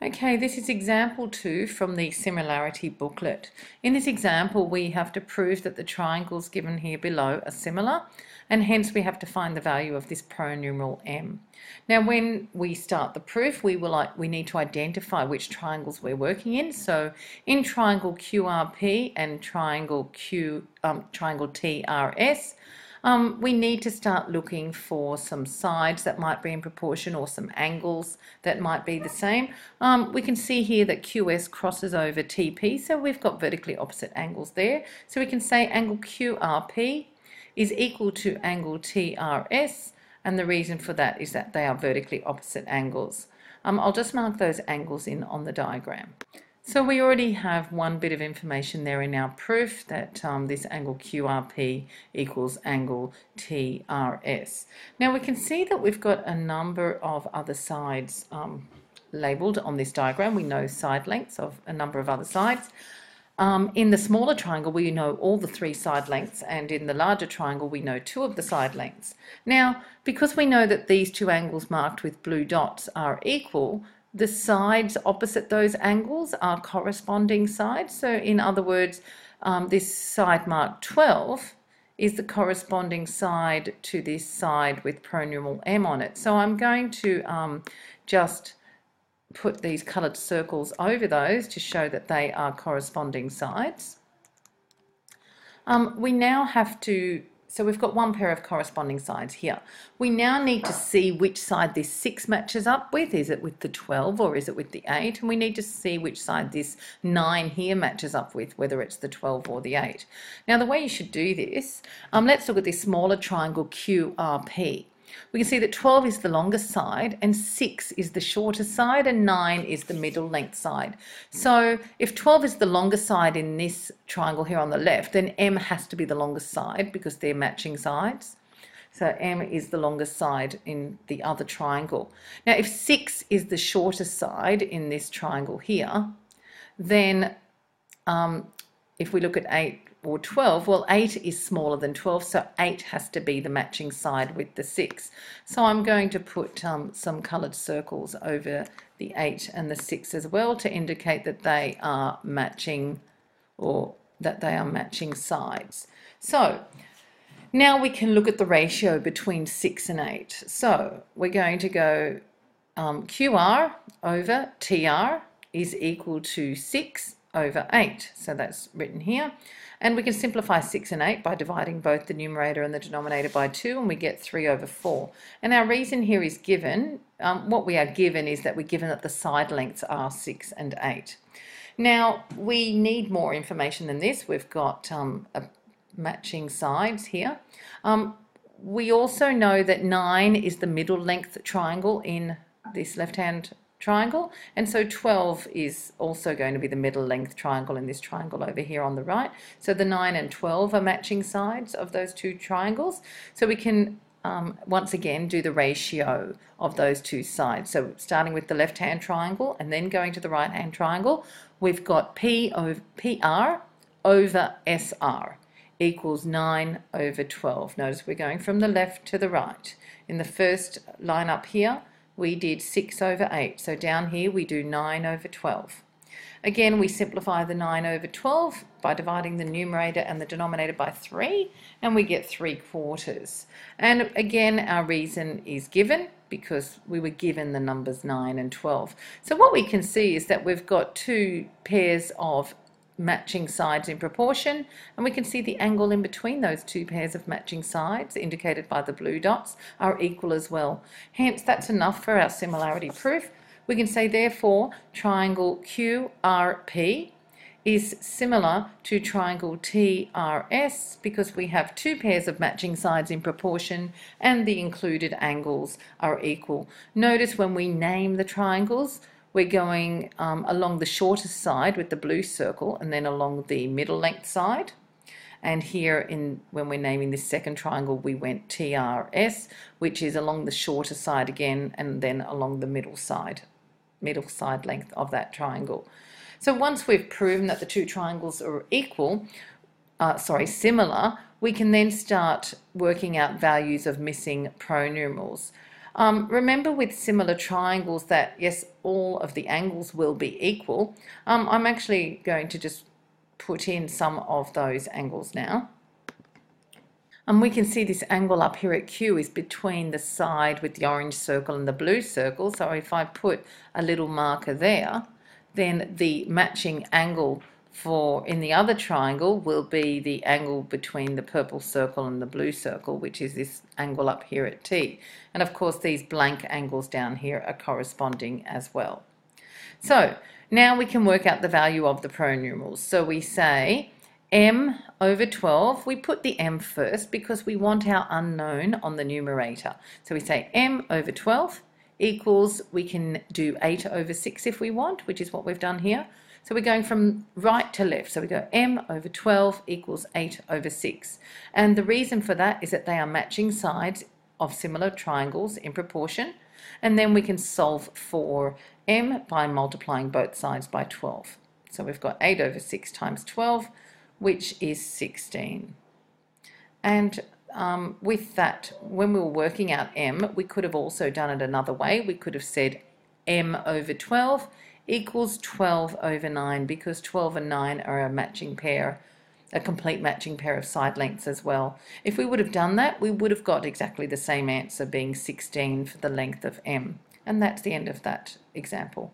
Okay, this is example 2 from the similarity booklet. In this example, we have to prove that the triangles given here below are similar, and hence we have to find the value of this pronumeral m. Now, when we start the proof, we need to identify which triangles we're working in. So, in triangle QRP and triangle TRS, we need to start looking for some sides that might be in proportion or some angles that might be the same. We can see here that QS crosses over TP, so we've got vertically opposite angles there. So we can say angle QRP is equal to angle TRS, and the reason for that is that they are vertically opposite angles. I'll just mark those angles in on the diagram. So we already have one bit of information there in our proof that this angle QRP equals angle TRS. Now we can see that we've got a number of other sides labelled on this diagram. We know side lengths of a number of other sides. In the smaller triangle, we know all the 3 side lengths, and in the larger triangle, we know 2 of the side lengths. Now, because we know that these 2 angles marked with blue dots are equal, the sides opposite those angles are corresponding sides. So in other words, this side marked 12 is the corresponding side to this side with pronumeral m on it. So I'm going to just put these coloured circles over those to show that they are corresponding sides. We now have to, so we've got one pair of corresponding sides here. We now need to see which side this 6 matches up with. Is it with the 12 or is it with the 8? And we need to see which side this 9 here matches up with, whether it's the 12 or the 8. Now the way you should do this, let's look at this smaller triangle QRP. We can see that 12 is the longest side and 6 is the shortest side and 9 is the middle length side. So if 12 is the longest side in this triangle here on the left, then M has to be the longest side because they're matching sides. So M is the longest side in the other triangle. Now if 6 is the shortest side in this triangle here, then if we look at 8 or 12, well 8 is smaller than 12, so 8 has to be the matching side with the 6. So I'm going to put some coloured circles over the 8 and the 6 as well to indicate that they are matching, or that they are matching sides. So now we can look at the ratio between 6 and 8. So we're going to go QR over TR is equal to 6 over 8. So that's written here. And we can simplify 6 and 8 by dividing both the numerator and the denominator by 2, and we get 3 over 4. And our reason here is given, what we are given is that we're given that the side lengths are 6 and 8. Now, we need more information than this. We've got matching sides here. We also know that 9 is the middle length triangle in this left-hand triangle, and so 12 is also going to be the middle length triangle in this triangle over here on the right. So the 9 and 12 are matching sides of those 2 triangles. So we can once again do the ratio of those 2 sides. So starting with the left hand triangle and then going to the right hand triangle, we've got PR over SR equals 9 over 12. Notice we're going from the left to the right. In the first line up here, we did 6 over 8, so down here we do 9 over 12. Again, we simplify the 9 over 12 by dividing the numerator and the denominator by 3, and we get 3/4. And again, our reason is given because we were given the numbers 9 and 12. So what we can see is that we've got 2 pairs of matching sides in proportion, and we can see the angle in between those 2 pairs of matching sides, indicated by the blue dots, are equal as well. Hence, that's enough for our similarity proof. We can say, therefore, triangle QRP is similar to triangle TRS because we have 2 pairs of matching sides in proportion and the included angles are equal. Notice when we name the triangles, we're going along the shortest side with the blue circle and then along the middle length side. And here when we're naming this second triangle, we went TRS, which is along the shorter side again and then along the middle side length of that triangle. So once we've proven that the 2 triangles are similar, we can then start working out values of missing pronumerals. Remember with similar triangles that, yes, all of the angles will be equal. I'm actually going to just put in some of those angles now. And we can see this angle up here at Q is between the side with the orange circle and the blue circle. So if I put a little marker there, then the matching angle for in the other triangle will be the angle between the purple circle and the blue circle, which is this angle up here at T. And of course, these blank angles down here are corresponding as well. So now we can work out the value of the pronumerals. So we say m over 12, we put the m first because we want our unknown on the numerator. So we say m over 12 equals, we can do 8 over 6 if we want, which is what we've done here. So we're going from right to left. So we go m over 12 equals 8 over 6. And the reason for that is that they are matching sides of similar triangles in proportion. And then we can solve for m by multiplying both sides by 12. So we've got 8 over 6 times 12, which is 16. And with that, when we were working out m, we could have also done it another way. We could have said m over 12 equals 12 over 9, because 12 and 9 are a matching pair, a complete matching pair of side lengths as well. If we would have done that, we would have got exactly the same answer, being 16 for the length of m. And that's the end of that example.